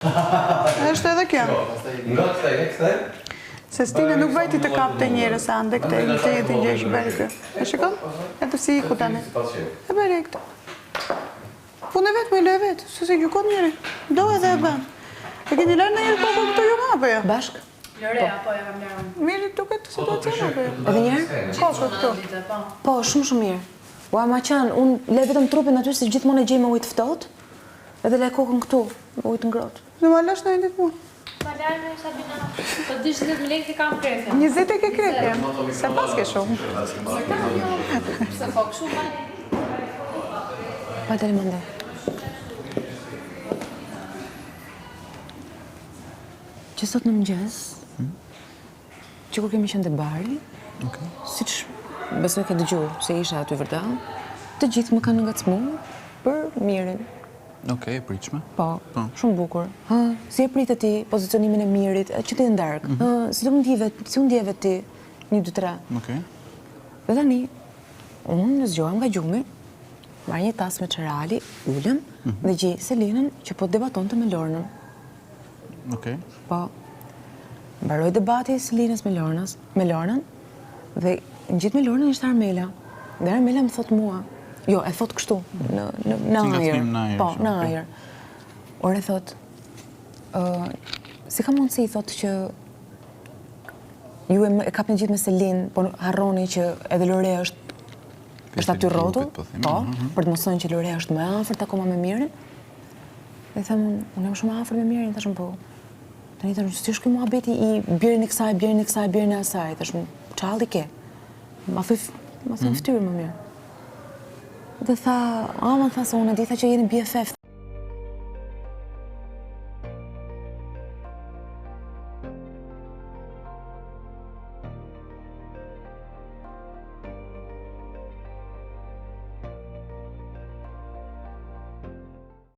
Është edhe kjo. Nga këthej? Se Stina nuk vajti të kapte njerës ande këtë e të jetë një që beri kë. E shikon? E të si iku tani. E beri këtë. Punë e vetë, me le e vetë, se gjukon njëri. Do edhe e ban. E keni lërë në njërë koko këto ju ma, apo jo? Bashk? Lorea, po e kam lërë. Mirë duket situacion, apo jo? Edhe njerë? Koko këto. Po, shumë mirë. Ua, ma qanë, unë le vetëm trupin aty se gjithmonë e gjej me ujtë ftohtë, edhe le kokën këtu, me ujtë ngrohtë. Në ma lësh në endit mua. Ma lërë në Sabina. Po 20.000 lekë që kam kreke. 20 e ke kreke. Se pas ke shumë. Se po këshu ma. Pa të rimande. Që sot në mëngjes, që kur kemi qenë te bari, siç besoj ke dëgjuar se isha aty vërtet, të gjithë më kanë ngacmuar për Mirin. Okej, e pritshme. Po, shumë bukur. Si e pritet ti pozicionimin e Mirit, që ti ndark? Si u ndjeve ti? 1, 2, 3. Okej. Dhe tani, unë zgjohem nga gjumi, marrë një tas me çerali, ulem dhe gjej Selinën që po debatonte me Lornën. Okej. Po, mbaroi debati i Selinës me Lornën dhe në gjithë me Lornën ishte Armela. Dhe Armela më thot mua, jo, e thot kështu, në ajër. Po, në ajër. Ore thot, si ka mundësi, thot që ju e kapni gjithë me Selin, po harroni që edhe Lorea është aty rrotull, po, për të mësojnë që Lorea është më afërt akoma me Mirin. Dhe thëmë, unë jam shumë afërt me Mirin, thashëm po. Tani thashëm, si është ky muhabeti i bjerin e kësaj, bjerin e asaj, thashëm, qalli ke. Ma thëmë ftyrë më mirë. Dhe tha, më tha se unë e di, tha që jeni BFF.